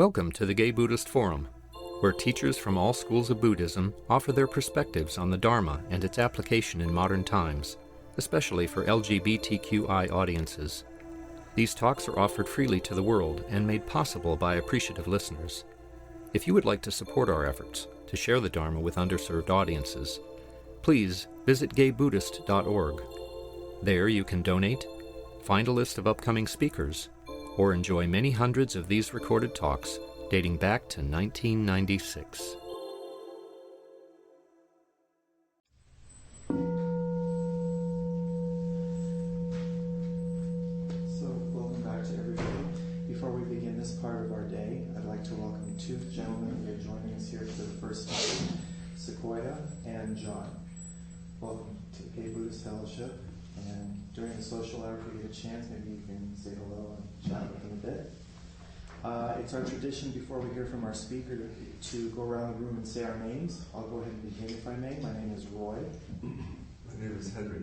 Welcome to the Gay Buddhist Forum, where teachers from all schools of Buddhism offer their perspectives on the Dharma and its application in modern times, especially for LGBTQI audiences. These talks are offered freely to the world and made possible by appreciative listeners. If you would like to support our efforts to share the Dharma with underserved audiences, please visit gaybuddhist.org. There you can donate, find a list of upcoming speakers, or enjoy many hundreds of these recorded talks dating back to 1996. Welcome back to everybody. Before we begin this part of our day, I'd like to welcome two gentlemen who are joining us here for the first time, Sequoia and John. Welcome to the Gay Buddhist Fellowship. And during the social hour, if we get a chance, maybe you can say hello and chat with them a bit. It's our tradition before we hear from our speaker to go around the room and say our names. I'll go ahead and begin if I may. My name is Roy. My name is Henry.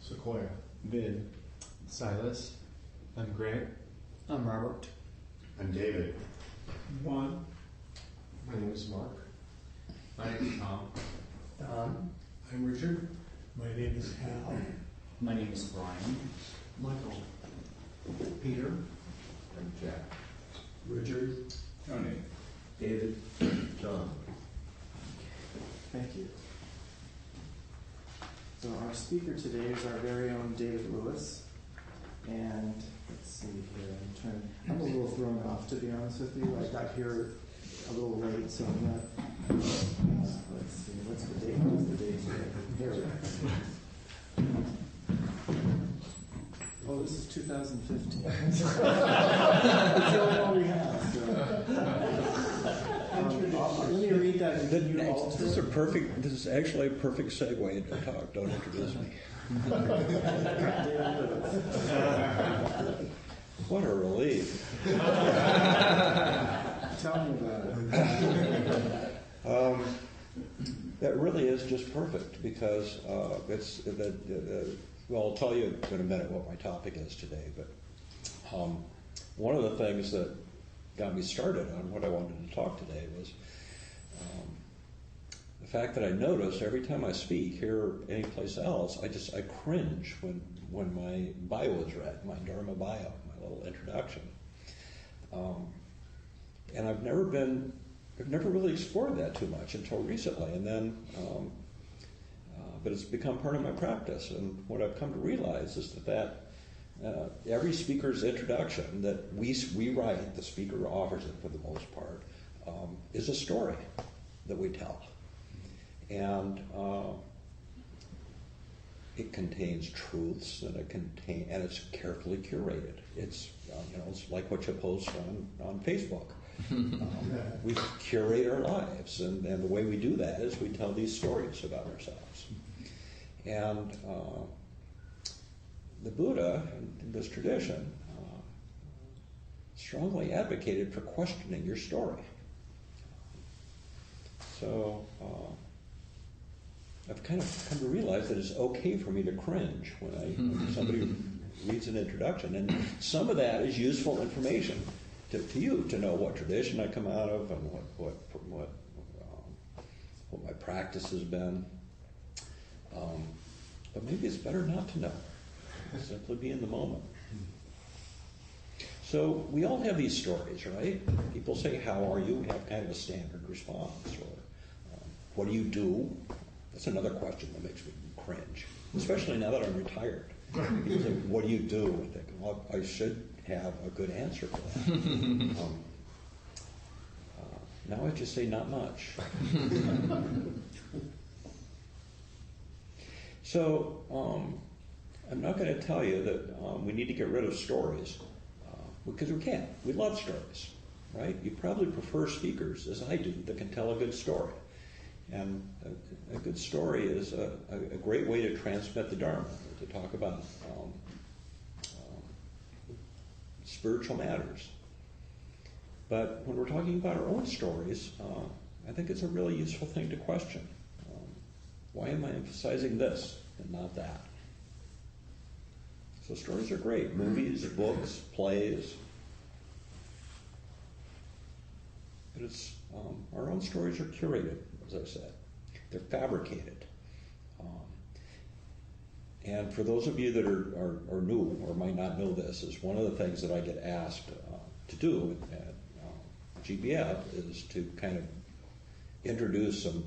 Sequoia. Vid. Silas. I'm Greg. I'm Robert. I'm David. Juan. My name is Mark. My name is Tom. Don. I'm Richard. My name is Hal. My name is Brian. Michael. Peter. I'm Jack. Richard. Tony. David. John. Thank you. So our speaker today is our very own David Lewis. And let's see here. I'm a little thrown off, to be honest with you. I got here a little late, so I'm not. Let's see. What's the date? What's the date today? Here we are. Oh, this is 2015. It's the only one we have. So. Let me read that. This is actually a perfect segue to talk. Don't introduce me. What a relief. Tell me about it. That really is just perfect because well, I'll tell you in a minute what my topic is today, but one of the things that got me started on what I wanted to talk today was the fact that I notice every time I speak here or anyplace else, I cringe when my bio is read, my Dharma bio, my little introduction. And I've never really explored that too much until recently, and then but it's become part of my practice. And what I've come to realize is that every speaker's introduction that we write, the speaker offers it for the most part, is a story that we tell. And it contains truths, and it's carefully curated. It's it's like what you post on Facebook. We curate our lives, and the way we do that is we tell these stories about ourselves. And the Buddha, in this tradition, strongly advocated for questioning your story. So I've kind of come to realize that it's okay for me to cringe when somebody reads an introduction, and some of that is useful information to you to know what tradition I come out of and what my practice has been. But maybe it's better not to know. Simply be in the moment. So we all have these stories, right? People say, "How are you?" We have kind of a standard response. Or, "What do you do?" That's another question that makes me cringe, especially now that I'm retired. People say, "What do you do?" I think, well, I should have a good answer for that. Now I just say not much. So I'm not going to tell you that we need to get rid of stories because we can't. We love stories, right? You probably prefer speakers, as I do, that can tell a good story. And a good story is a great way to transmit the Dharma, to talk about spiritual matters. But when we're talking about our own stories, I think it's a really useful thing to question. Why am I emphasizing this and not that? So stories are great. Movies, books, plays. But it's our own stories are curated, as I said. They're fabricated. And for those of you that are new or might not know this, is one of the things that I get asked to do at GBF is to kind of introduce some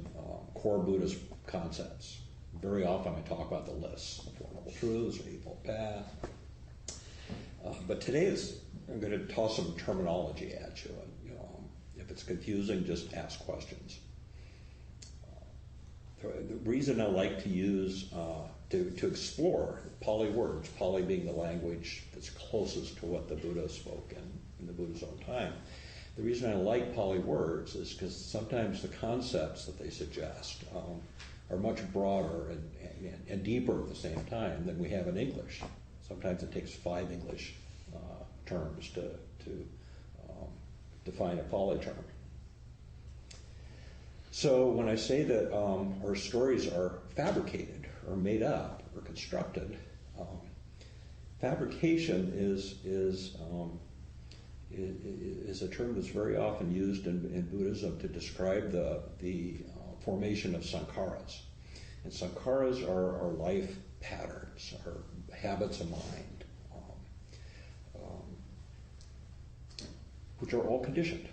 core Buddhist concepts. Very often I talk about the lists, the Four Noble Truths, or Eightfold Path. But today I'm going to toss some terminology at you. And, if it's confusing, just ask questions. The reason I like to use, to explore Pali words, Pali being the language that's closest to what the Buddha spoke in the Buddha's own time. The reason I like Pali words is because sometimes the concepts that they suggest are much broader and deeper at the same time than we have in English. Sometimes it takes 5 English terms to define a Pali term. So when I say that our stories are fabricated or made up or constructed, fabrication is a term that's very often used in Buddhism to describe the formation of sankharas. And sankharas are our life patterns, our habits of mind, which are all conditioned.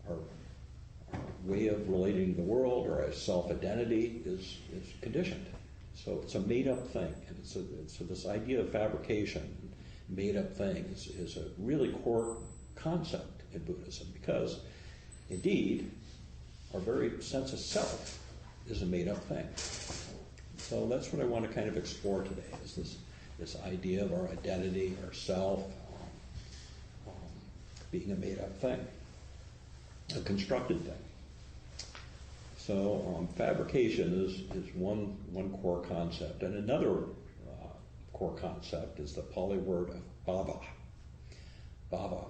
Our way of relating to the world or our self-identity is conditioned. So it's a made-up thing. And so this idea of fabrication, made-up things, is a really core concept in Buddhism because, indeed, our very sense of self is a made-up thing. So that's what I want to kind of explore today, is this idea of our identity, our self, being a made-up thing, a constructed thing. So fabrication is one core concept. And another core concept is the Pali word of bhava. Bhava,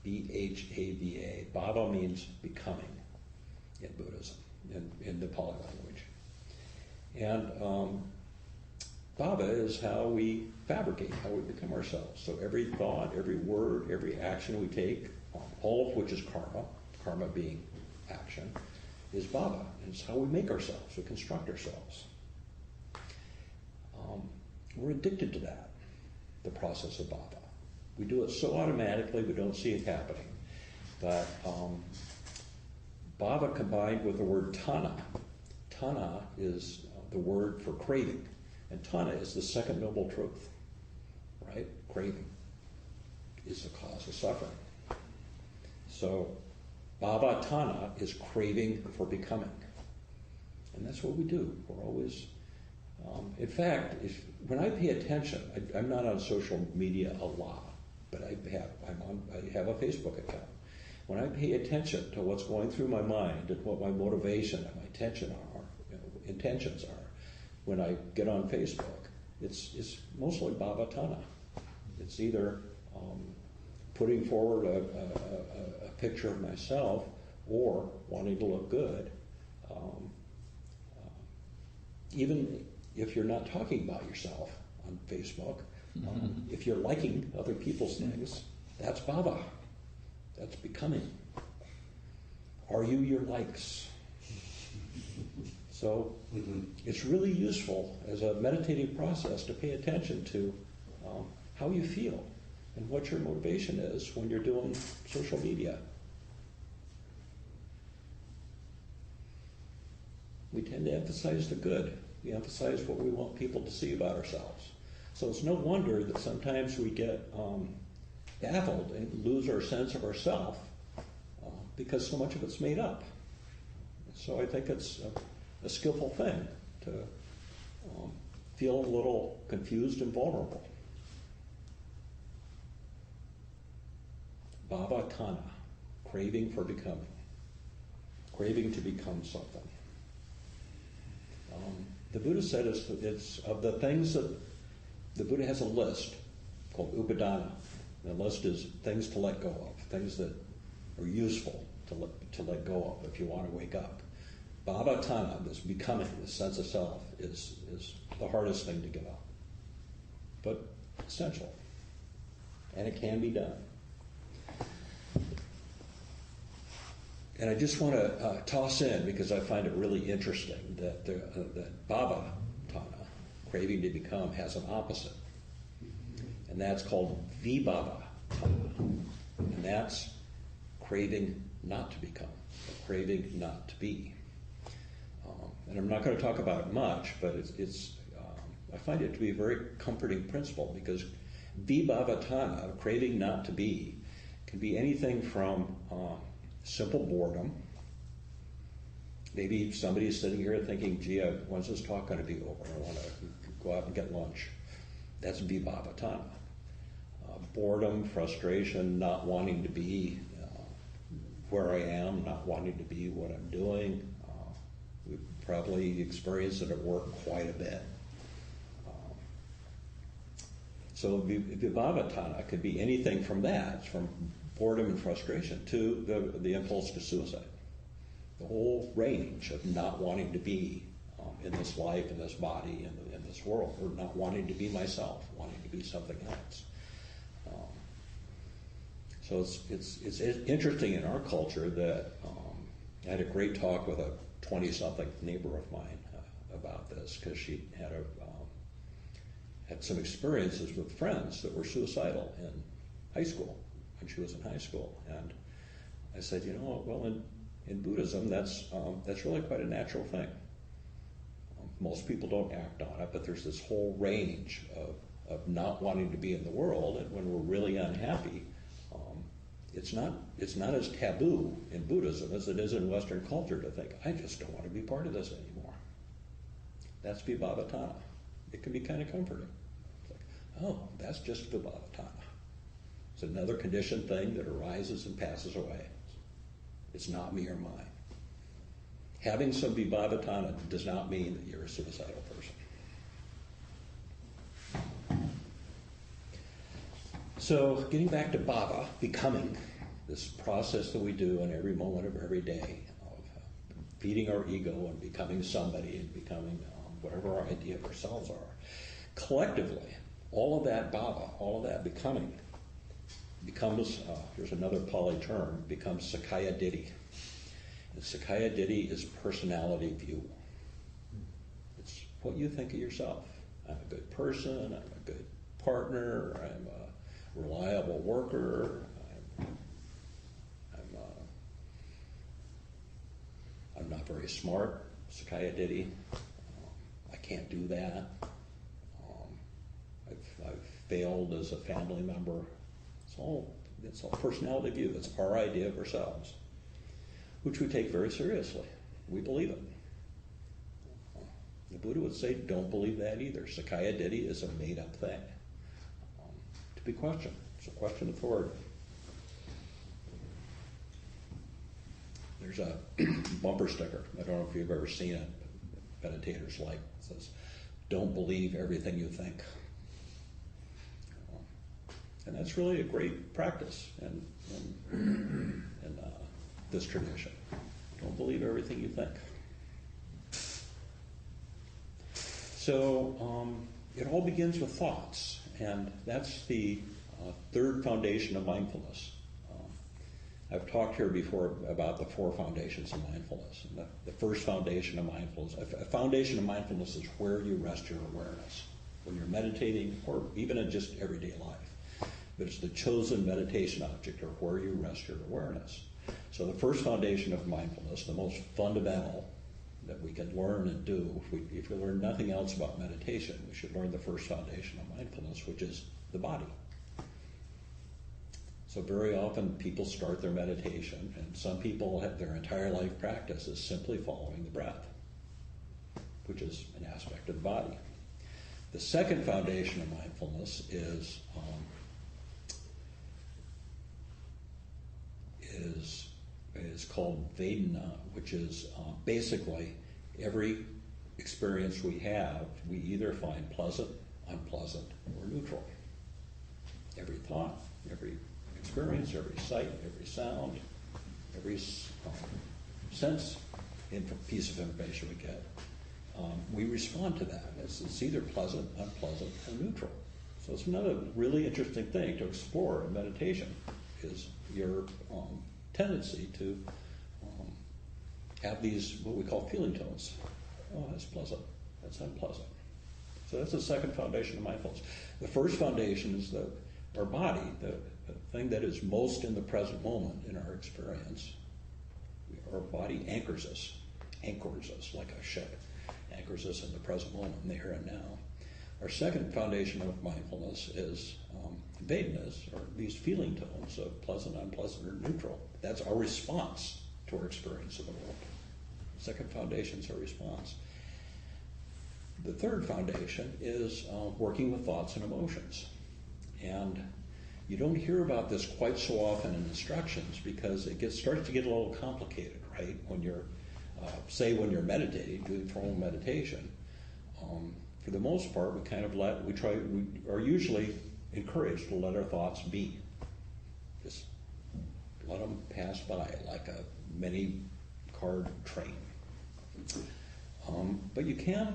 B-H-A-V-A. Bhava means becoming in Buddhism, in the Pali language. And bhava is how we fabricate, how we become ourselves. So every thought, every word, every action we take, all of which is karma being action, is bhava. It's how we make ourselves, we construct ourselves. We're addicted to that, the process of bhava. We do it so automatically we don't see it happening. But bhava combined with the word tanha. Tanha is the word for craving. And tanha is the second noble truth, right? Craving is the cause of suffering. So bhava tanha is craving for becoming. And that's what we do. We're always, in fact, when I pay attention, I'm not on social media a lot, but I have a Facebook account. When I pay attention to what's going through my mind and what my motivation and my intentions are, when I get on Facebook, it's mostly bhava tanha. It's either putting forward a picture of myself or wanting to look good. Even if you're not talking about yourself on Facebook, if you're liking other people's things, that's bhava. That's becoming. Are you your likes? So it's really useful as a meditative process to pay attention to how you feel and what your motivation is when you're doing social media. We tend to emphasize the good. We emphasize what we want people to see about ourselves. So it's no wonder that sometimes we get baffled and lose our sense of ourself because so much of it's made up. So I think it's a skillful thing to feel a little confused and vulnerable. Bhava tanha, craving for becoming, craving to become something. The Buddha said it's of the things that the Buddha has a list called upadana. The list is things to let go of, things that are useful to let go of if you want to wake up. Bhava tanha, this becoming, this sense of self, is the hardest thing to give up, but essential, and it can be done. And I just want to toss in, because I find it really interesting, that Bhava Tana, craving to become, has an opposite. And that's called Vibhava Tana. And that's craving not to become, craving not to be. And I'm not going to talk about it much, but I find it to be a very comforting principle, because Vibhava Tana, craving not to be, can be anything from simple boredom. Maybe somebody's sitting here thinking, gee, when's this talk going to be over? I want to go out and get lunch. That's Vibhava Tana. Boredom, frustration, not wanting to be where I am, not wanting to be what I'm doing. We've probably experienced it at work quite a bit. So Vibhava Tana could be anything from that, from boredom and frustration to the impulse to suicide. The whole range of not wanting to be in this life, in this body, in this world, or not wanting to be myself, wanting to be something else. So it's interesting in our culture that I had a great talk with a 20-something neighbor of mine about this, because she had some experiences with friends that were suicidal in high school, when she was in high school. And I said, well, in Buddhism, that's really quite a natural thing. Most people don't act on it, but there's this whole range of not wanting to be in the world, and when we're really unhappy, it's not as taboo in Buddhism as it is in Western culture to think, I just don't want to be part of this anymore. That's Vibhava Tana. It can be kind of comforting. It's like, oh, that's just Vibhava Tana. It's another conditioned thing that arises and passes away. It's not me or mine. Having some Vibhava Tana does not mean that you're a suicidal person. So getting back to Bhava, becoming, this process that we do in every moment of every day of feeding our ego and becoming somebody and becoming whatever our idea of ourselves are. Collectively, all of that Bhava, all of that becoming, becomes, here's another Pali term, becomes Sakaya Ditti. And Sakaya Ditti is personality view. It's what you think of yourself. I'm a good person, I'm a good partner, I'm a reliable worker, I'm not very smart, Sakaya Ditti. I can't do that. I've failed as a family member. It's all personality view. It's our idea of ourselves, which we take very seriously. We believe it. The Buddha would say, don't believe that either. Sakaya Ditti is a made-up thing. To be questioned. It's a question of authority. There's a bumper sticker. I don't know if you've ever seen it. Meditators like. It says, don't believe everything you think. And that's really a great practice in this tradition. Don't believe everything you think. So it all begins with thoughts, and that's the third foundation of mindfulness. I've talked here before about the four foundations of mindfulness. And the first foundation of mindfulness, a foundation of mindfulness is where you rest your awareness. When you're meditating, or even in just everyday life. But it's the chosen meditation object, or where you rest your awareness. So the first foundation of mindfulness, the most fundamental that we can learn and do, if we learn nothing else about meditation, we should learn the first foundation of mindfulness, which is the body. So very often people start their meditation, and some people have their entire life practice is simply following the breath, which is an aspect of the body. The second foundation of mindfulness is called Vedana, which is basically every experience we have, we either find pleasant, unpleasant, or neutral. Every thought, every experience, every sight, every sound, every sense piece of information we get, we respond to that. It's either pleasant, unpleasant, or neutral. So it's another really interesting thing to explore in meditation, is your tendency to have these, what we call feeling tones. Oh, that's pleasant. That's unpleasant. So that's the second foundation of mindfulness. The first foundation is our body, the thing that is most in the present moment in our experience. Our body anchors us like a ship, anchors us in the present moment, in the here and now. Our second foundation of mindfulness is Vedanas, or these feeling tones of pleasant, unpleasant, or neutral. That's our response to our experience of the world. The second foundation is our response. The third foundation is working with thoughts and emotions. And you don't hear about this quite so often in instructions because it starts to get a little complicated, right? When you're, when you're meditating, doing formal meditation, for the most part, we are usually encouraged to let our thoughts be. Just let them pass by like a many-card train. But you can,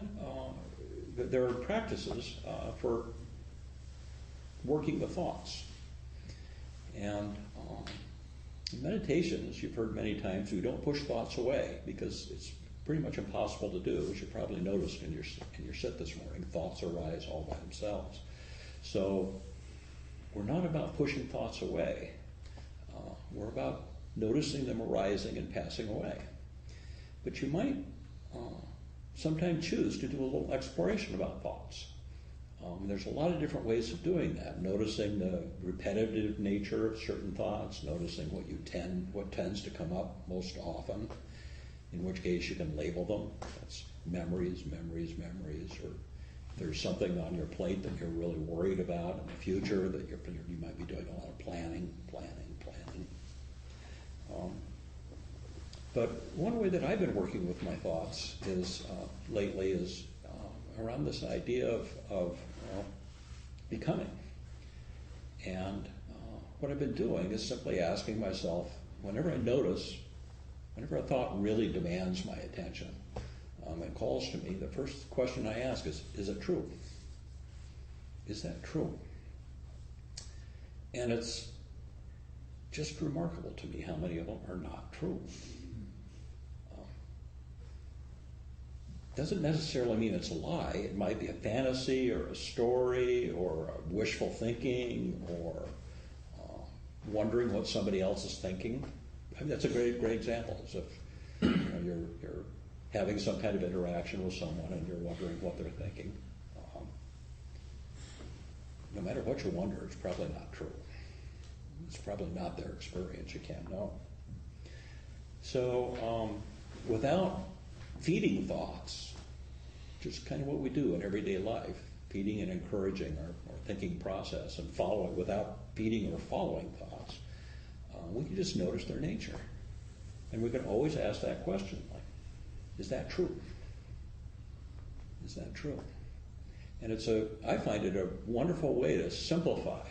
there are practices for working with thoughts. And in meditation, as you've heard many times, we don't push thoughts away because it's pretty much impossible to do. As you probably noticed in your sit this morning, thoughts arise all by themselves. So we're not about pushing thoughts away. We're about noticing them arising and passing away. But you might sometimes choose to do a little exploration about thoughts. There's a lot of different ways of doing that. Noticing the repetitive nature of certain thoughts, noticing what tends to come up most often, in which case you can label them. That's memories, or if there's something on your plate that you're really worried about in the future, that you might be doing a lot of planning. But one way that I've been working with my thoughts lately is around this idea of becoming. And what I've been doing is simply asking myself, whenever a thought really demands my attention and calls to me, the first question I ask is it true? Is that true? And it's just remarkable to me how many of them are not true. Doesn't necessarily mean it's a lie. It might be a fantasy or a story or a wishful thinking or wondering what somebody else is thinking. I mean, that's a great example. As if you're having some kind of interaction with someone and you're wondering what they're thinking. No matter what you wonder, it's probably not true. It's probably not their experience. You can't know. So without feeding thoughts, just kind of what we do in everyday life, feeding and encouraging our thinking process and following, without feeding or following thoughts, we can just notice their nature. And we can always ask that question, like, is that true? Is that true? And I find it a wonderful way to simplify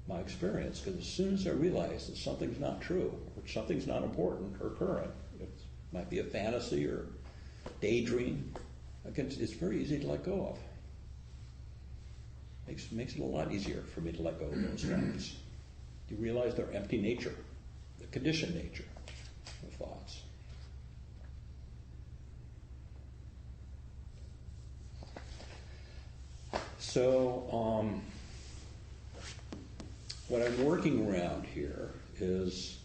my experience, because as soon as I realize that something's not true, or something's not important or current, it might be a fantasy or daydream, it's very easy to let go of. Makes it a lot easier for me to let go of those thoughts. You realize their empty nature, the conditioned nature of thoughts. So, what I'm working around here is,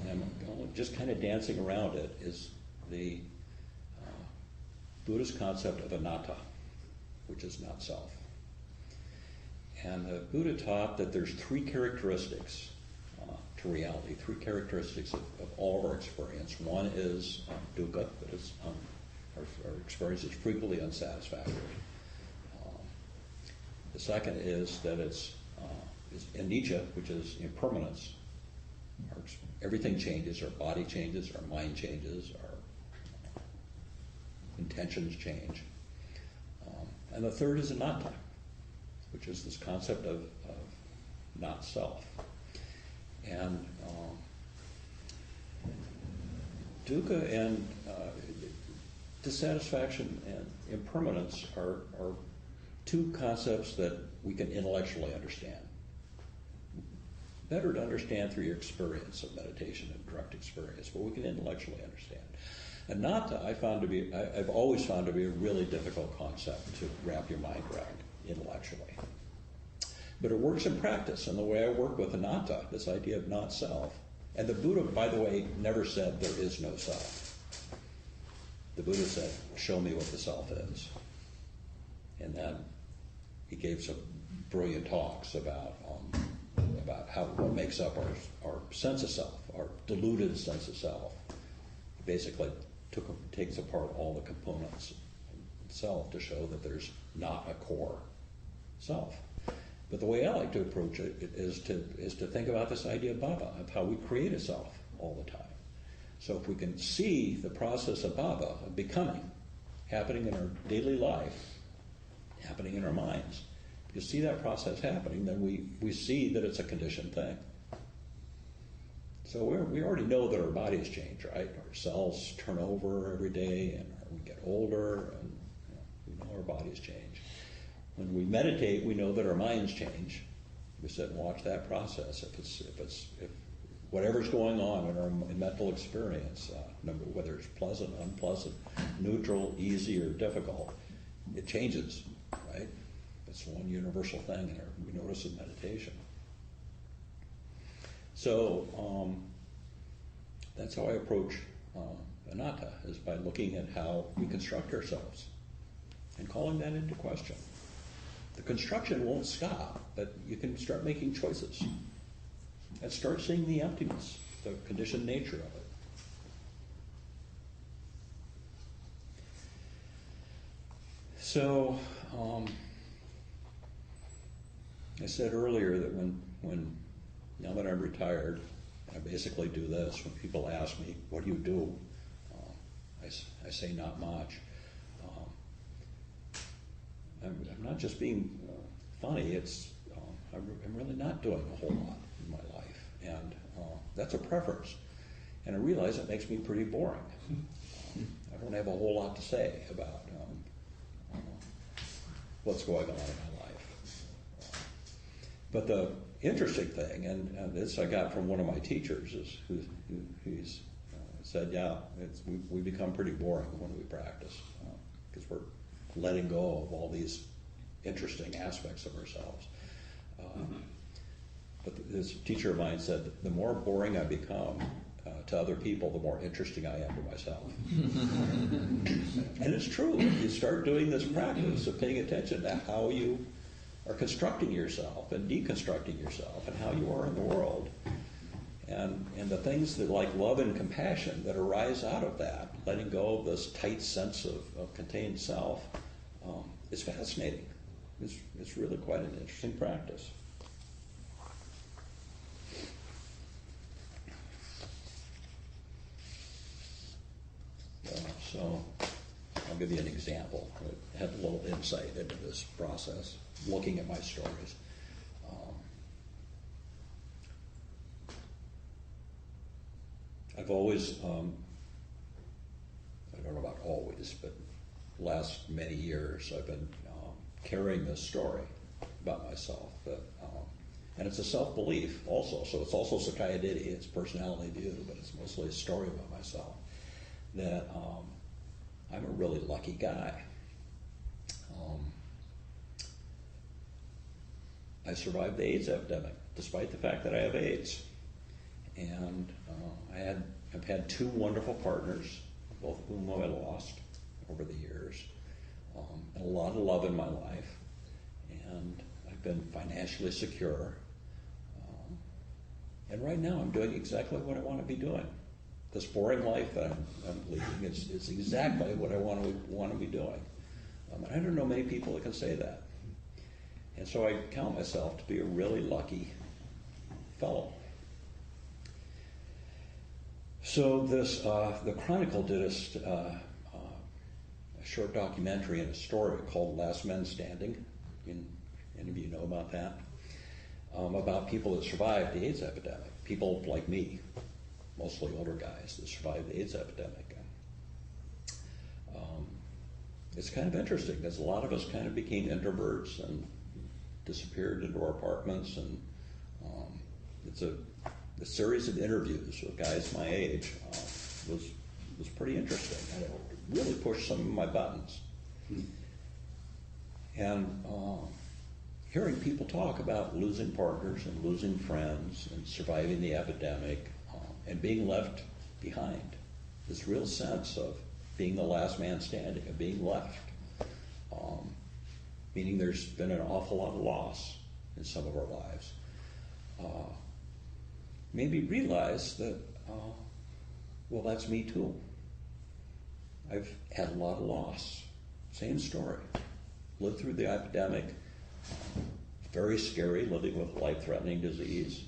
and I'm just kind of dancing around it, is the Buddhist concept of anatta, which is not self. And the Buddha taught that there's three characteristics to reality, three characteristics of all of our experience. One is dukkha, that is, our experience is frequently unsatisfactory. The second is that it's anicca, which is impermanence. Everything changes, our body changes, our mind changes, our intentions change. And the third is anatta, which is this concept of not self. And dukkha and dissatisfaction and impermanence are two concepts that we can intellectually understand. better to understand through your experience of meditation and direct experience, but we can intellectually understand. Anatta, I've always found to be a really difficult concept to wrap your mind around intellectually. But it works in practice, and the way I work with anatta, this idea of not self. And the Buddha, by the way, never said there is no self. The Buddha said, show me what the self is. And then he gave some brilliant talks about what makes up our sense of self, our deluded sense of self. He basically takes apart all the components of self to show that there's not a core self. But the way I like to approach it is to think about this idea of bhava, of how we create a self all the time. So if we can see the process of bhava, of becoming, happening in our daily life, happening in our minds, if you see that process happening, then we see that it's a conditioned thing. So we already know that our bodies change, right? Our cells turn over every day, and we get older, and we know our bodies change. When we meditate, we know that our minds change. We sit and watch that process. If whatever's going on in our mental experience, whether it's pleasant, unpleasant, neutral, easy, or difficult, it changes, right? It's one universal thing, and we notice in meditation. So that's how I approach anatta, is by looking at how we construct ourselves and calling that into question. The construction won't stop, but you can start making choices and start seeing the emptiness, the conditioned nature of it. So I said earlier that when now that I'm retired, I basically do this. When people ask me, what do you do? I say not much. I'm not just being funny. I'm really not doing a whole lot in my life, and that's a preference. And I realize it makes me pretty boring. I don't have a whole lot to say about what's going on in my life. But the interesting thing, and this I got from one of my teachers, is who's said, yeah, we become pretty boring when we practice because we're letting go of all these interesting aspects of ourselves. But this teacher of mine said, the more boring I become to other people, the more interesting I am to myself. And it's true. You start doing this practice of paying attention to how you are constructing yourself and deconstructing yourself and how you are in the world. And the things that, like love and compassion, that arise out of that, letting go of this tight sense of contained self, is fascinating. It's really quite an interesting practice. So I'll give you an example. I had a little insight into this process, looking at my stories. I've always, I don't know about always, but the last many years I've been carrying this story about myself. And it's a self-belief also, so it's also Sakayaditi, it's personality view, but it's mostly a story about myself, that I'm a really lucky guy. I survived the AIDS epidemic, despite the fact that I have AIDS. And I've had two wonderful partners, both of whom I lost over the years, and a lot of love in my life. And I've been financially secure. And right now I'm doing exactly what I want to be doing. This boring life that I'm leading is exactly what I want to be doing. And I don't know many people that can say that. And so I count myself to be a really lucky fellow. So the Chronicle did a short documentary and a story called Last Men Standing. Any of you know about that? About people that survived the AIDS epidemic. People like me, mostly older guys that survived the AIDS epidemic. It's kind of interesting because a lot of us kind of became introverts and disappeared into our apartments and it's a series of interviews with guys my age was pretty interesting, and it really pushed some of my buttons. And hearing people talk about losing partners and losing friends and surviving the epidemic and being left behind, this real sense of being the last man standing, of being left, meaning there's been an awful lot of loss in some of our lives, made me realize that, well, that's me too. I've had a lot of loss. Same story. Lived through the epidemic. Very scary, living with life-threatening disease.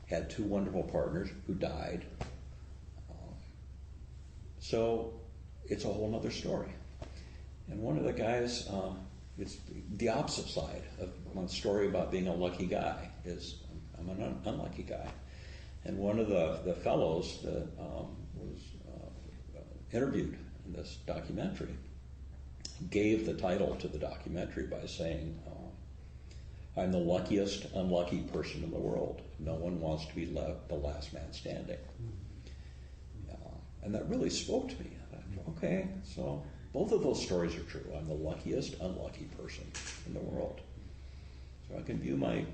Had 2 wonderful partners who died. So it's a whole other story. And one of the guys, it's the opposite side of my story about being a lucky guy, is I'm an unlucky guy. And one of the fellows that was interviewed in this documentary gave the title to the documentary by saying, I'm the luckiest unlucky person in the world. No one wants to be the last man standing. And that really spoke to me. I thought, okay, so both of those stories are true. I'm the luckiest unlucky person in the world. So I can view my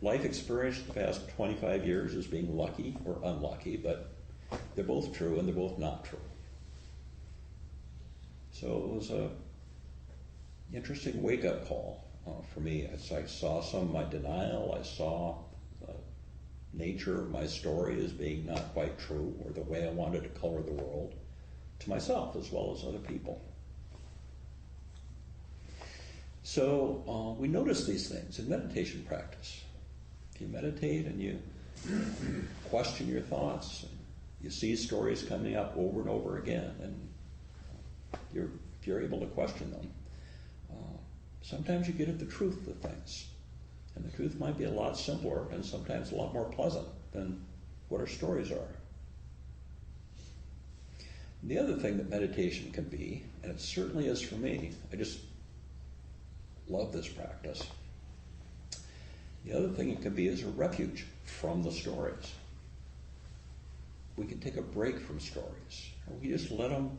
life experience the past 25 years as being lucky or unlucky, but they're both true and they're both not true. So it was a interesting wake-up call for me. As I saw some of my denial, I saw the nature of my story as being not quite true, or the way I wanted to color the world, to myself as well as other people. So we notice these things in meditation practice. If you meditate and you question your thoughts, and you see stories coming up over and over again, and if you're able to question them, sometimes you get at the truth of things. And the truth might be a lot simpler and sometimes a lot more pleasant than what our stories are. And the other thing that meditation can be, and it certainly is for me, I just love this practice. The other thing it can be is a refuge from the stories. We can take a break from stories, or we just let them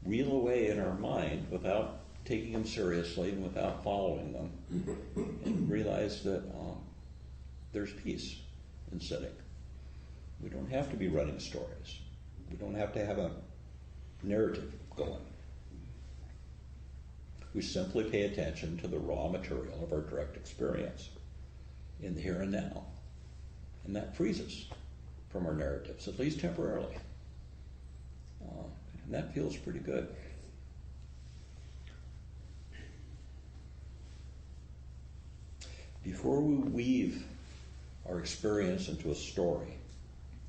reel away in our mind without taking them seriously and without following them, and realize that there's peace in sitting. We don't have to be running stories. We don't have to have a narrative going. We simply pay attention to the raw material of our direct experience in the here and now. And that frees us from our narratives, at least temporarily. And that feels pretty good. Before we weave our experience into a story,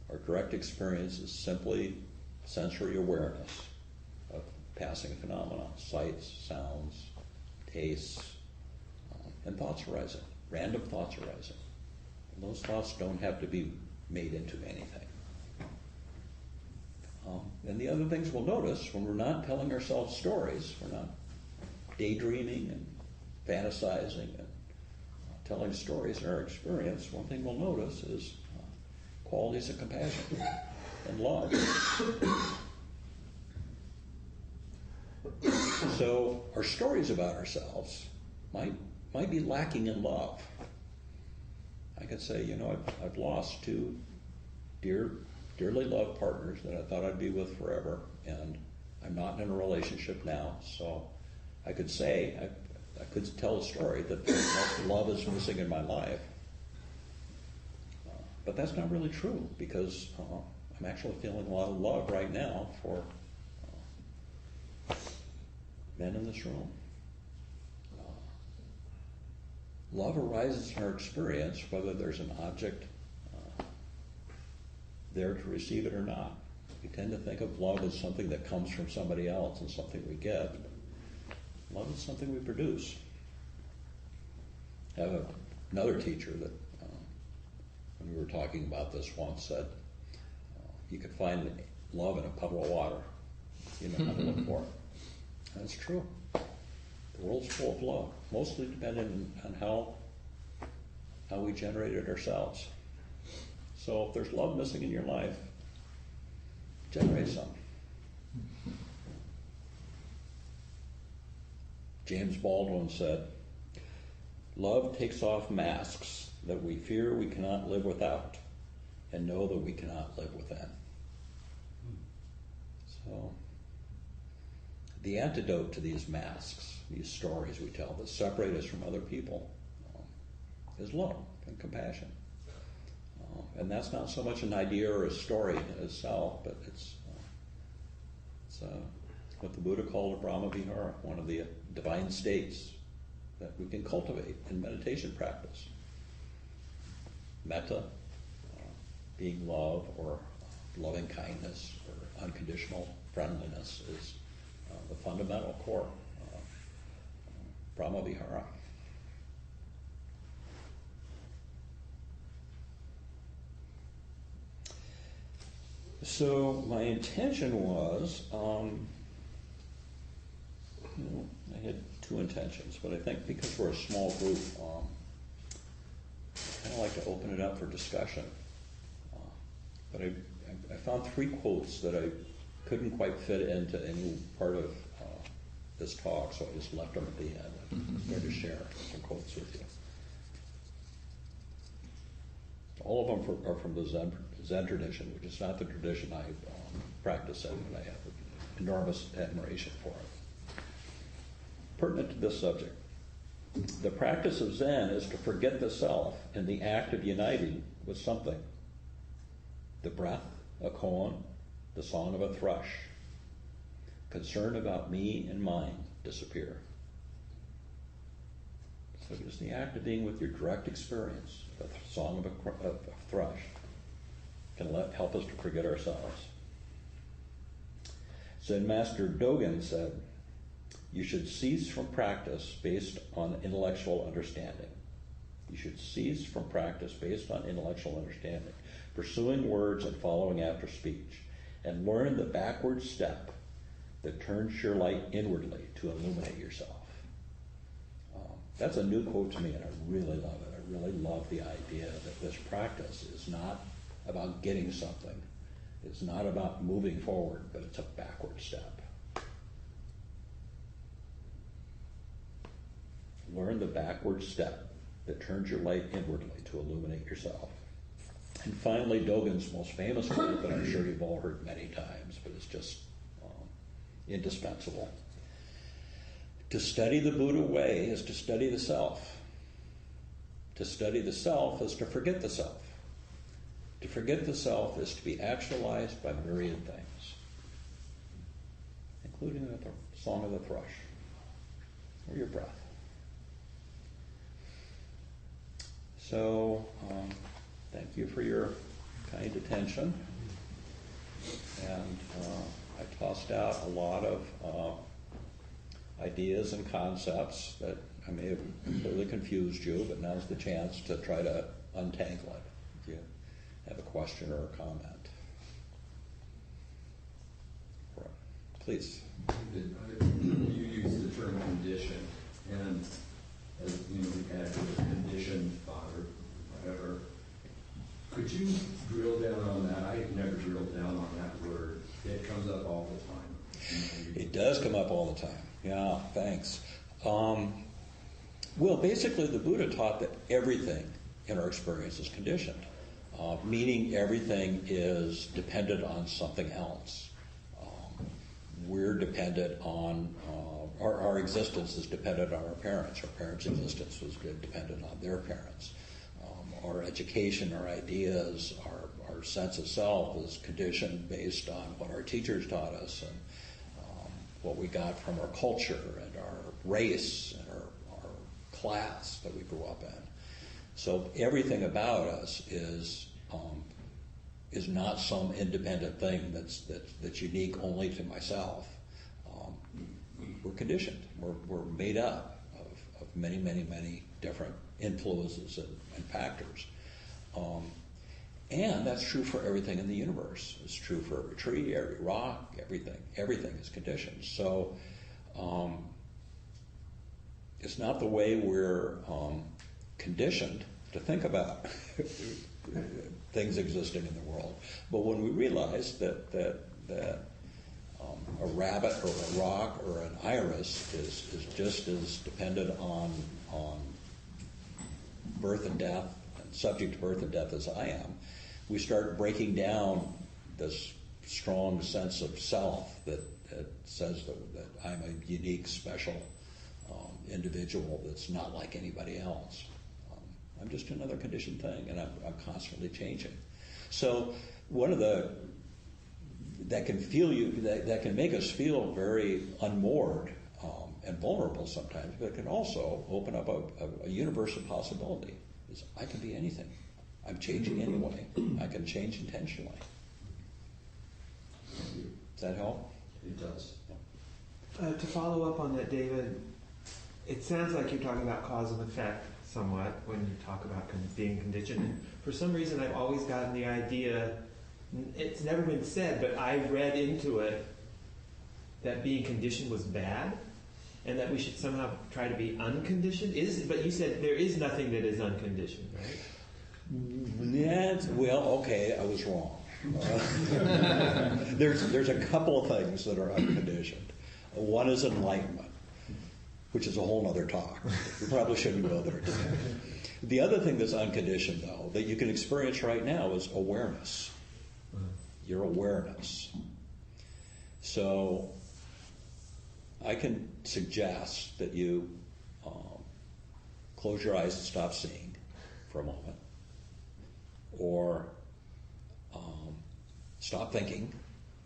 our direct experience is simply sensory awareness of passing phenomena, sights, sounds, tastes, and thoughts arising, random thoughts arising. And those thoughts don't have to be made into anything. And the other things we'll notice when we're not telling ourselves stories, we're not daydreaming and fantasizing and telling stories in our experience, one thing we'll notice is qualities of compassion and love. So our stories about ourselves might be lacking in love. I could say, I've lost 2 dearly loved partners that I thought I'd be with forever, and I'm not in a relationship now. So I could say, I could tell a story that love is missing in my life. But that's not really true, because I'm actually feeling a lot of love right now for men in this room. Love arises in our experience whether there's an object there to receive it or not. We tend to think of love as something that comes from somebody else and something we get. Love is something we produce. I have another teacher that, when we were talking about this once, said, you could find love in a puddle of water. You know how to look for it. That's true. The world's full of love, mostly dependent on how how we generate it ourselves. So if there's love missing in your life, generate some. James Baldwin said, "Love takes off masks that we fear we cannot live without and know that we cannot live within." So, the antidote to these masks, these stories we tell that separate us from other people, is love and compassion. And that's not so much an idea or a story in itself, but it's what the Buddha called a Brahma Vihara, one of the divine states that we can cultivate in meditation practice. Metta, being love or loving kindness or unconditional friendliness, is the fundamental core Brahma Vihara. So my intention was, I had two intentions, but I think because we're a small group, I kind of like to open it up for discussion. But I found three quotes that I couldn't quite fit into any part of this talk, so I just left them at the end. I'm going to share some quotes with you. All of them are from the Zen tradition, which is not the tradition I practice in, and I have enormous admiration for it. Pertinent to this subject, the practice of Zen is to forget the self in the act of uniting with something. The breath, a koan, the song of a thrush. Concern about me and mine disappear. So just the act of being with your direct experience, the song of a thrush, can help us to forget ourselves. Zen Master Dogen said, "You should cease from practice based on intellectual understanding. You should cease from practice based on intellectual understanding, pursuing words and following after speech, and learn the backward step that turns your light inwardly to illuminate yourself." That's a new quote to me, and I really love it. I really love the idea that this practice is not about getting something. It's not about moving forward, but it's a backward step. Learn the backward step that turns your light inwardly to illuminate yourself. And finally, Dogen's most famous quote that I'm sure you've all heard many times, but it's just indispensable. To study the Buddha way is to study the self. To study the self is to forget the self. To forget the self is to be actualized by myriad things, including the song of the thrush or your breath. So, thank you for your kind attention. And I tossed out a lot of ideas and concepts that I may have completely confused you, but now's the chance to try to untangle it if you have a question or a comment. Please. You use the term condition, and as you add to the conditioned thought or whatever. Could you drill down on that? I never drilled down on that word. It comes up all the time. It does come up all the time. Yeah, thanks. Well, basically, the Buddha taught that everything in our experience is conditioned, meaning everything is dependent on something else. We're dependent on, our existence is dependent on our parents. Our parents' existence was dependent on their parents. Our education, our ideas, our sense of self is conditioned based on what our teachers taught us and what we got from our culture and our race and our class that we grew up in. So everything about us is not some independent thing that's unique only to myself. We're conditioned. We're made up of many, many, many different influences and factors. And that's true for everything in the universe. It's true for every tree, every rock, everything. Everything is conditioned. So it's not the way we're conditioned to think about things existing in the world. But when we realize that a rabbit or a rock or an iris is just as dependent on birth and death, and subject to birth and death as I am, we start breaking down this strong sense of self that says that I'm a unique, special individual that's not like anybody else. I'm just another conditioned thing, and I'm constantly changing. So one of that can make us feel very unmoored and vulnerable sometimes, but it can also open up a universe of possibility. Is I can be anything. I'm changing anyway. I can change intentionally. Does that help? It does. To follow up on that, David, it sounds like you're talking about cause and effect somewhat when you talk about being conditioned. And for some reason, I've always gotten the idea, it's never been said, but I read into it that being conditioned was bad and that we should somehow try to be unconditioned. But you said there is nothing that is unconditioned, right? Well, okay, I was wrong. There's a couple of things that are unconditioned. One is enlightenment, which is a whole other talk. We probably shouldn't go there today. The other thing that's unconditioned, though, that you can experience right now is awareness. Your awareness. So I can suggest that you close your eyes and stop seeing for a moment, or stop thinking.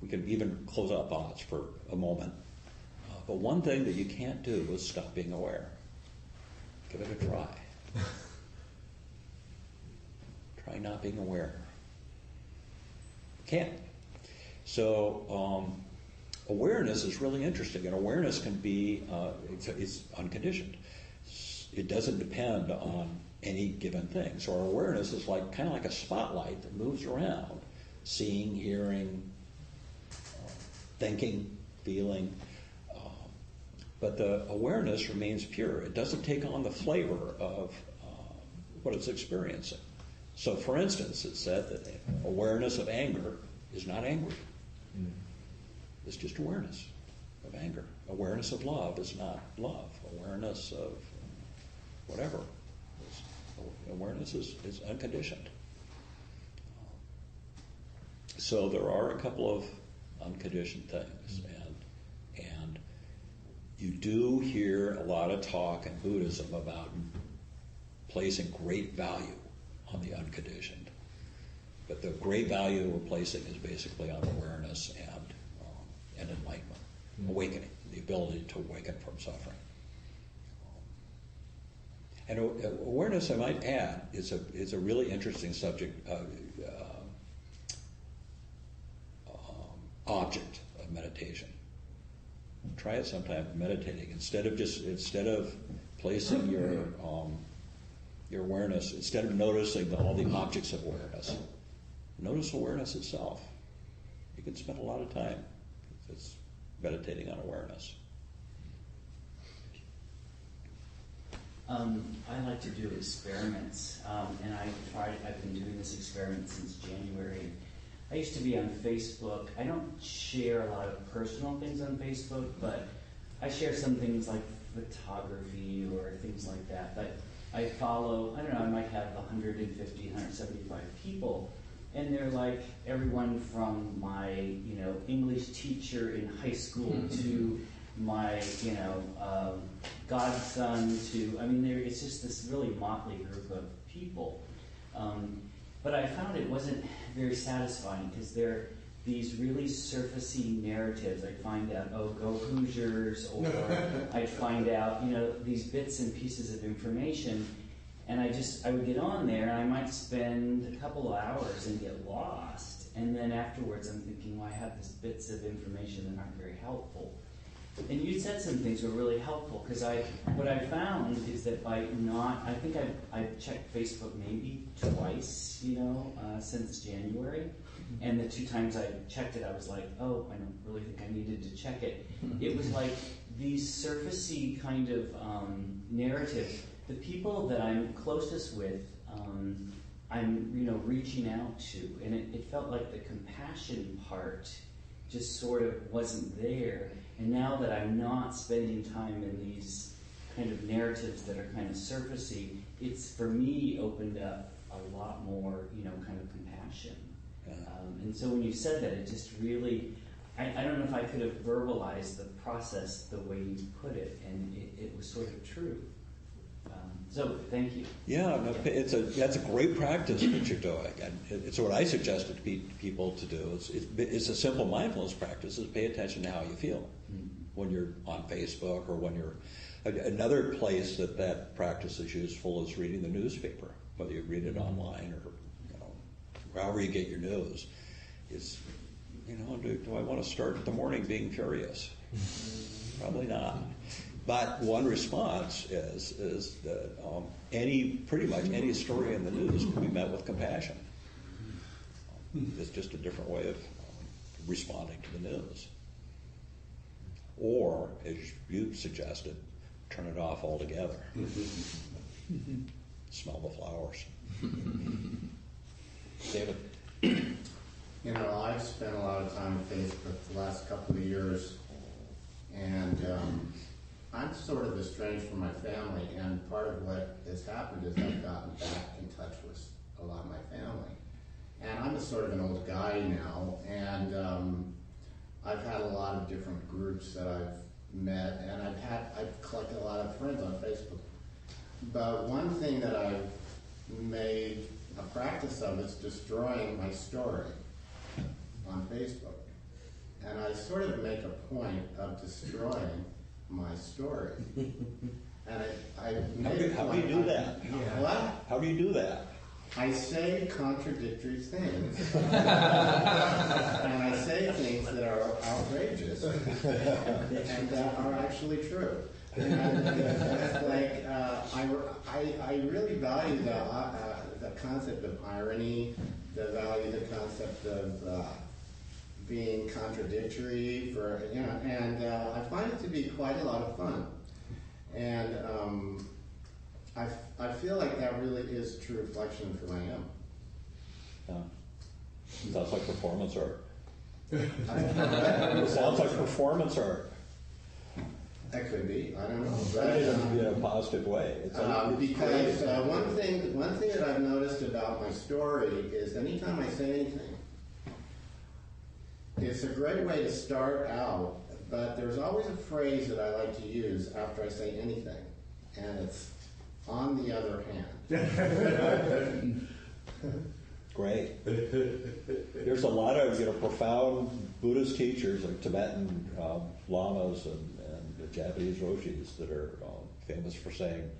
We can even close our thoughts for a moment. But one thing that you can't do is stop being aware. Give it a try. Try not being aware. Can't. So awareness is really interesting, and awareness can be it's unconditioned. It doesn't depend on any given thing. So our awareness is kind of like a spotlight that moves around, seeing, hearing, thinking, feeling. But the awareness remains pure. It doesn't take on the flavor of what it's experiencing. So, for instance, it said that awareness of anger is not angry. It's just awareness of anger. Awareness of love is not love. Awareness of whatever. Awareness is unconditioned. So there are a couple of unconditioned things, and you do hear a lot of talk in Buddhism about placing great value on the unconditioned. But the great value we're placing is basically on awareness and enlightenment, awakening, the ability to awaken from suffering. And awareness, I might add, is a really interesting subject, object of meditation. Try it sometime, meditating. Instead of placing your awareness, instead of noticing all the objects of awareness, notice awareness itself. You can spend a lot of time just meditating on awareness. I like to do experiments, and I've been doing this experiment since January. I used to be on Facebook. I don't share a lot of personal things on Facebook, but I share some things like photography or things like that. But I follow, I might have 150, 175 people, and they're like everyone from my, English teacher in high school to my, godson to, it's just this really motley group of people. But I found it wasn't very satisfying because they're these really surfacey narratives. I'd find out, go Hoosiers, or I'd find out, these bits and pieces of information, and I would get on there and I might spend a couple of hours and get lost. And then afterwards I'm thinking, I have these bits of information that aren't very helpful. And you said some things were really helpful, because what I found is that I think I've checked Facebook maybe twice, since January. And the 2 times I checked it, I was like, I don't really think I needed to check it. It was like these surfacey kind of narratives. The people that I'm closest with, I'm, reaching out to, and it felt like the compassion part just sort of wasn't there. And now that I'm not spending time in these kind of narratives that are kind of surfacey, it's for me opened up a lot more, kind of compassion. And so when you said that, it just really, I don't know if I could have verbalized the process the way you put it, and it was sort of true. So thank you. Yeah, no, that's a great practice that you're doing, and it's what I suggested to people to do. It's a simple mindfulness practice. Is pay attention to how you feel when you're on Facebook or when you're. Another place that practice is useful is reading the newspaper, whether you read it online or however you get your news. Is do I want to start the morning being furious? Probably not. But one response is that pretty much any story in the news can be met with compassion. It's just a different way of responding to the news. Or, as you suggested, turn it off altogether. Smell the flowers. David? I've spent a lot of time on Facebook the last couple of years, and I'm sort of estranged from my family, and part of what has happened is I've gotten back in touch with a lot of my family. And I'm a sort of an old guy now, and I've had a lot of different groups that I've met, and I've collected a lot of friends on Facebook. But one thing that I've made a practice of is destroying my story on Facebook. And I sort of make a point of destroying my story. And How do you do that? What? How do you do that? I say contradictory things. And I say things that are outrageous and that are actually true. And it's like, I really value the concept of irony, the concept of being contradictory, and I find it to be quite a lot of fun. And I feel like that really is true reflection of who I am. Yeah. Sounds like performance art. Sounds like performance art. That could be. I don't know. But, in a positive way. Because one thing that I've noticed about my story is anytime I say anything, it's a great way to start out, but there's always a phrase that I like to use after I say anything, and it's on the other hand. Great. There's a lot of profound Buddhist teachers, like Tibetan lamas and the Japanese roshis, that are famous for saying,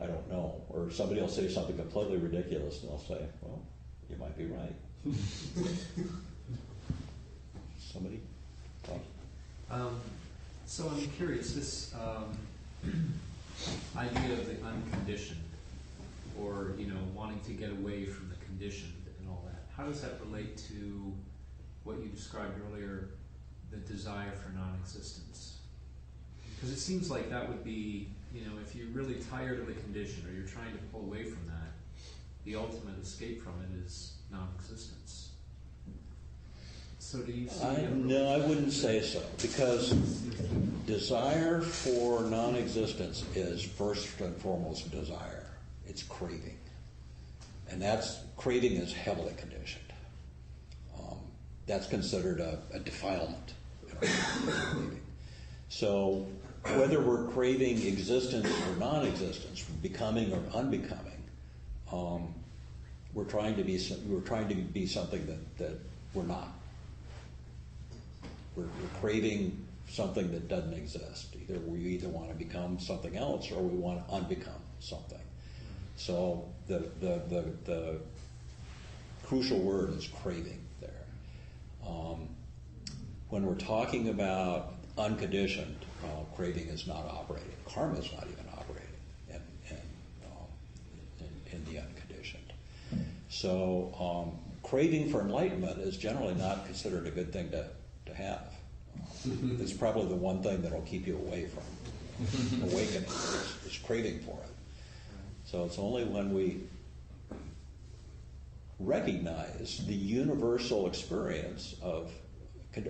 "I don't know," or somebody will say something completely ridiculous, and they'll say, "Well, you might be right." Somebody? So I'm curious, this idea of the unconditioned, or wanting to get away from the conditioned and all that, how does that relate to what you described earlier, the desire for non-existence? Because it seems like that would be, if you're really tired of the condition, or you're trying to pull away from that, the ultimate escape from it is non-existence. So do you see? No, I wouldn't say so, because desire for non-existence is first and foremost desire. It's craving. And craving is heavily conditioned. That's considered a defilement. So whether we're craving existence or non-existence, becoming or unbecoming, we're trying to be something that we're not. We're craving something that doesn't exist. We either want to become something else or we want to unbecome something. So the crucial word is craving there. When we're talking about unconditioned, craving is not operating. Karma is not even operating in the unconditioned. So craving for enlightenment is generally not considered a good thing to have. It's probably the one thing that'll keep you away from awakening, is craving for it. So it's only when we recognize the universal experience of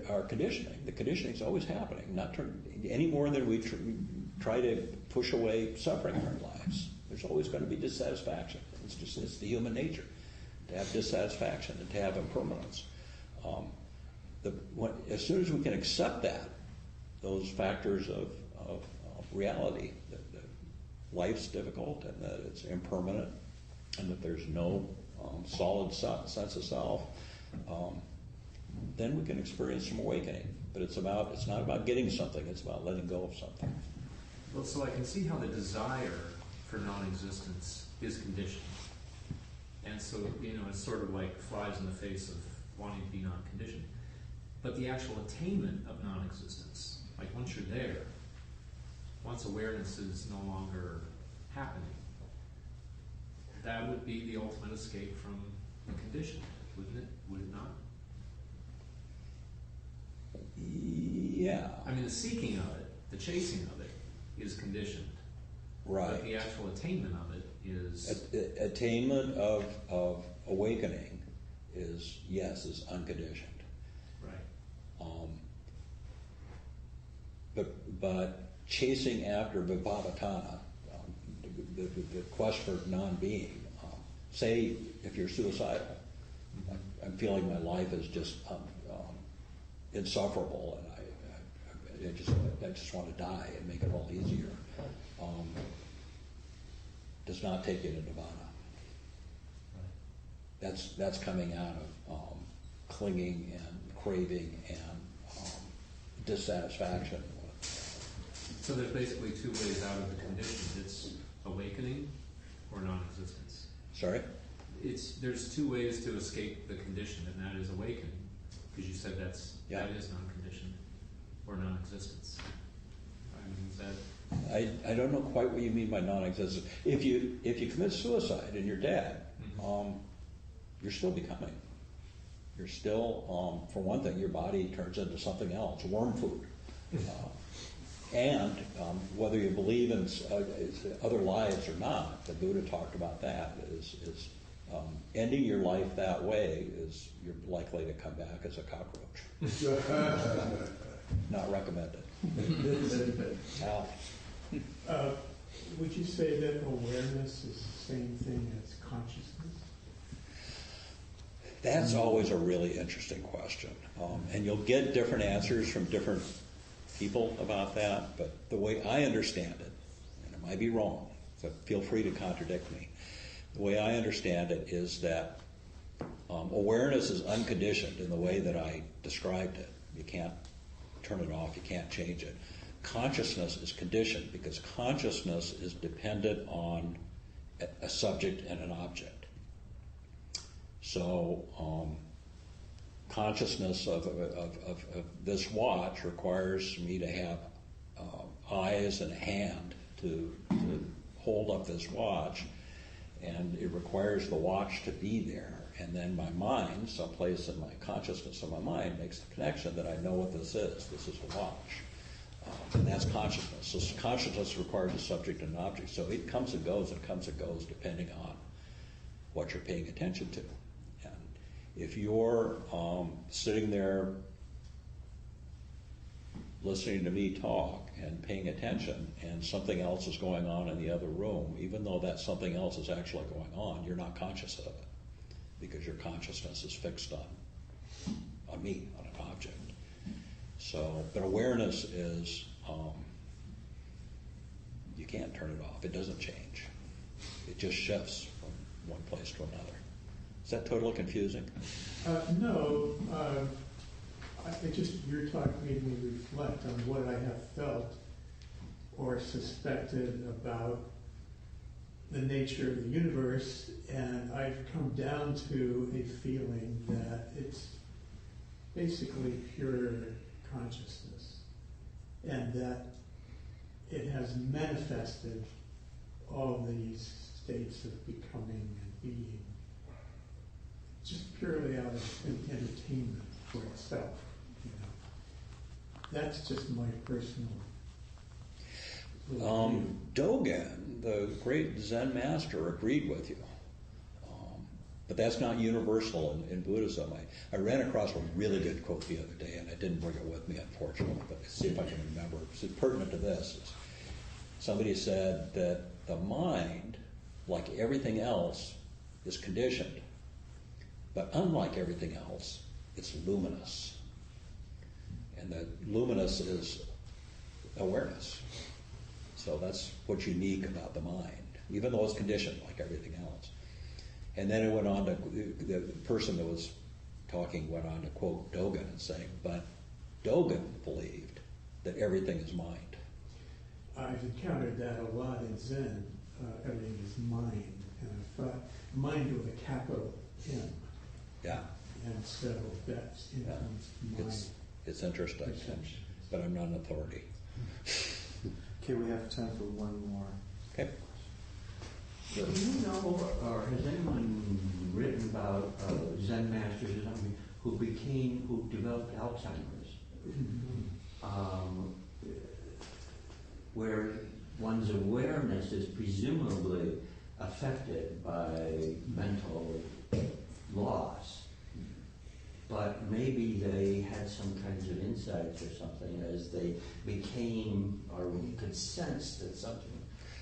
our conditioning. The conditioning is always happening, not any more than we try to push away suffering in our lives. There's always going to be dissatisfaction. It's the human nature to have dissatisfaction and to have impermanence. As soon as we can accept that, those factors of reality, that life's difficult and that it's impermanent and that there's no solid sense of self, then we can experience some awakening. But it's not about getting something, it's about letting go of something. Well, so I can see how the desire for non-existence is conditioned. And so, it's sort of like flies in the face of wanting to be non-conditioned. But the actual attainment of non-existence, like once you're there, once awareness is no longer happening, that would be the ultimate escape from the condition, wouldn't it? Would it not? Yeah. I mean, the seeking of it, the chasing of it, is conditioned. Right. But the actual attainment of it is... Attainment of awakening is unconditioned. Right. But chasing after vibhavatana, the quest for non-being, say if you're suicidal, I'm feeling my life is just insufferable, and I just want to die and make it all easier. Does not take you to nirvana. Right. That's coming out of clinging and craving and dissatisfaction. So there's basically two ways out of the condition. It's awakening or non-existence. Sorry? There's two ways to escape the condition, and that is awakening, because you said that is non-conditioned, or non-existence. I mean, is that... I don't know quite what you mean by non-existence. If you commit suicide and you're dead, you're still becoming. You're still, for one thing, your body turns into something else, worm food. And whether you believe in other lives or not, the Buddha talked about that, is ending your life that way is you're likely to come back as a cockroach. Not recommended. Would you say that awareness is the same thing as consciousness? That's always a really interesting question. And you'll get different answers from different people about that, but the way I understand it, and it might be wrong, so feel free to contradict me, the way I understand it is that awareness is unconditioned in the way that I described it. You can't turn it off, you can't change it. Consciousness is conditioned because consciousness is dependent on a subject and an object. So consciousness of this watch requires me to have eyes and a hand to hold up this watch, and it requires the watch to be there. And then my mind, someplace in my consciousness of my mind, makes the connection that I know what this is. This is a watch. And that's consciousness. So consciousness requires a subject and an object. So it comes and goes depending on what you're paying attention to. And if you're sitting there listening to me talk and paying attention and something else is going on in the other room, even though that something else is actually going on, you're not conscious of it because your consciousness is fixed on me, on an object. So, but awareness is, you can't turn it off. It doesn't change. It just shifts from one place to another. Is that totally confusing? No. Your talk made me reflect on what I have felt or suspected about the nature of the universe, and I've come down to a feeling that it's basically pure consciousness, and that it has manifested all these states of becoming and being just purely out of entertainment for itself. That's just my personal view. Dogen, the great Zen master, agreed with you. But that's not universal in Buddhism. I ran across a really good quote the other day, and I didn't bring it with me, unfortunately, but let's see if I can remember. It's pertinent to this. Somebody said that the mind, like everything else, is conditioned. But unlike everything else, it's luminous. And the luminous is awareness. So that's what's unique about the mind, even though it's conditioned like everything else. And then it went on to, the person that was talking went on to quote Dogen and saying, but Dogen believed that everything is mind. I've encountered that a lot in Zen. Everything is mind. And I thought mind with a capital M. Yeah. And so that's influenced my It's interesting, perception. but I'm not an authority. Okay, we have time for one more. Okay. Do you know, or has anyone written about Zen masters or something who developed Alzheimer's? Where one's awareness is presumably affected by mental loss, but maybe they had some kinds of insights or something as they became, or could sense that something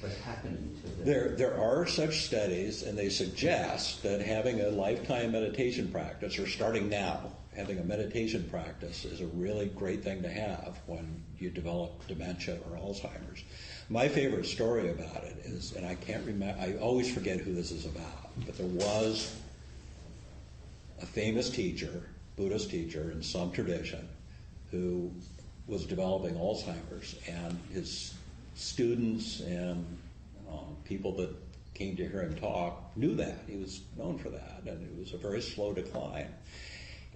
was happening to them. There are such studies, and they suggest that having a lifetime meditation practice, or starting now, having a meditation practice is a really great thing to have when you develop dementia or Alzheimer's. My favorite story about it is, and I can't remember, I always forget who this is about, but there was a famous teacher, Buddhist teacher in some tradition, who was developing Alzheimer's, and his students and people that came to hear him talk knew that. He was known for that, and it was a very slow decline.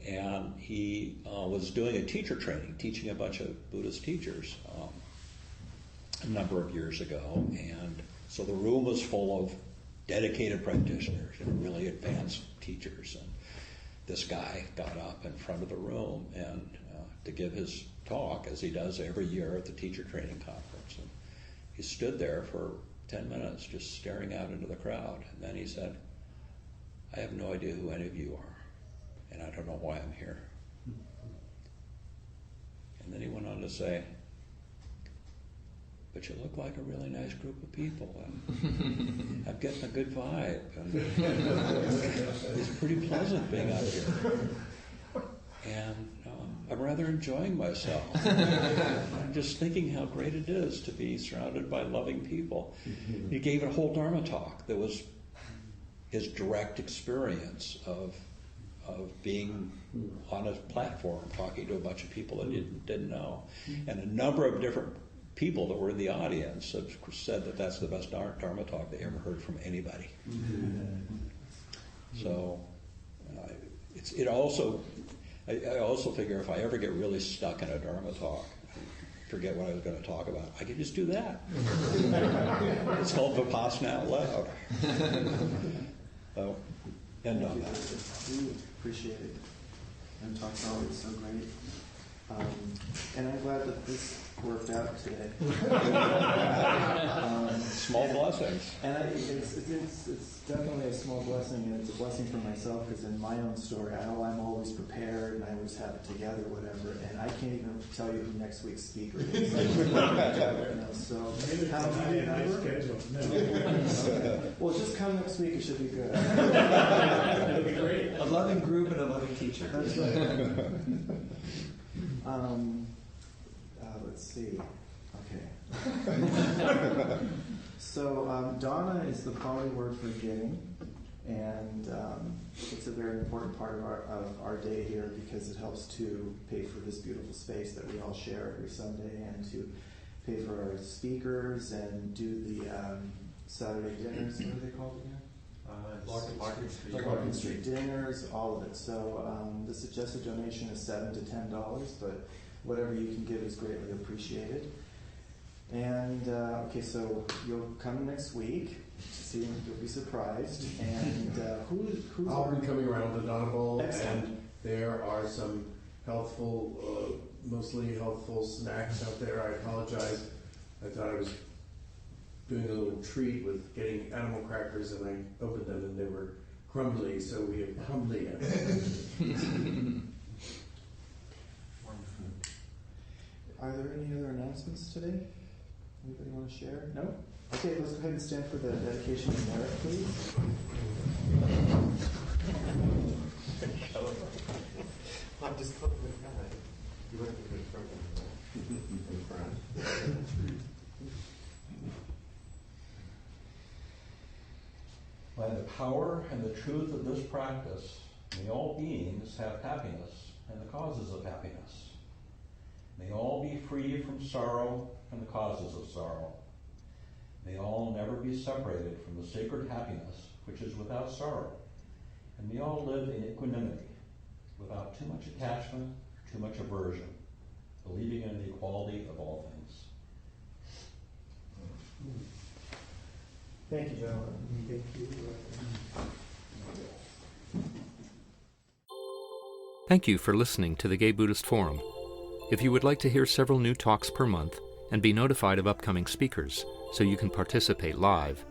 And he was doing a teacher training, teaching a bunch of Buddhist teachers a number of years ago. And so the room was full of dedicated practitioners, really advanced teachers. And this guy got up in front of the room and to give his talk, as he does every year at the teacher training conference. And he stood there for 10 minutes just staring out into the crowd. And then he said, I have no idea who any of you are, and I don't know why I'm here. And then he went on to say, but you look like a really nice group of people, and I'm getting a good vibe, and it's pretty pleasant being out here. And I'm rather enjoying myself. I'm just thinking how great it is to be surrounded by loving people. He gave a whole Dharma talk that was his direct experience of being on a platform talking to a bunch of people that he didn't know. And a number of different people that were in the audience have said that that's the best Dharma talk they ever heard from anybody. So I also figure if I ever get really stuck in a Dharma talk, forget what I was going to talk about, I can just do that. It's called Vipassana out loud. So, end on that. We appreciate it. And talk's always so great. And I'm glad that this worked out today. Small blessings. And it's definitely a small blessing, and it's a blessing for myself, because in my own story, I'm always prepared, and I always have it together, whatever, and I can't even tell you who next week's speaker is. So how do you schedule? No. Well, just come next week, it should be good. That'll be great. A loving group and a loving teacher. That's right. Let's see. Okay. So dana is the Pali word for giving, and it's a very important part of our day here, because it helps to pay for this beautiful space that we all share every Sunday, and to pay for our speakers and do the Saturday dinners. What are they called again? Larkin Street dinners, all of it. So the suggested donation is $7 to $10, but whatever you can give is greatly appreciated. And okay, so you'll come next week. See, you'll be surprised. And who's I'll be coming around with an audible, Excellent. and there are some healthful, mostly healthful snacks out there. I apologize. I thought I was doing a little treat with getting animal crackers, and I opened them and they were crumbly, so we humbly answer. Are there any other announcements today? Anybody want to share? No? Okay, let's go ahead and stand for the dedication of merit, please. I'm just putting it down. You want to in front. By the power and the truth of this practice, may all beings have happiness and the causes of happiness. May all be free from sorrow and the causes of sorrow. May all never be separated from the sacred happiness which is without sorrow. And may all live in equanimity, without too much attachment, too much aversion, believing in the equality of all things. Thank you, gentlemen. Thank you. Thank you for listening to the Gay Buddhist Forum. If you would like to hear several new talks per month and be notified of upcoming speakers so you can participate live,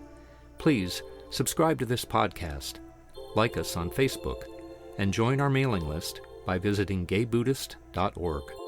please subscribe to this podcast, like us on Facebook, and join our mailing list by visiting gaybuddhist.org.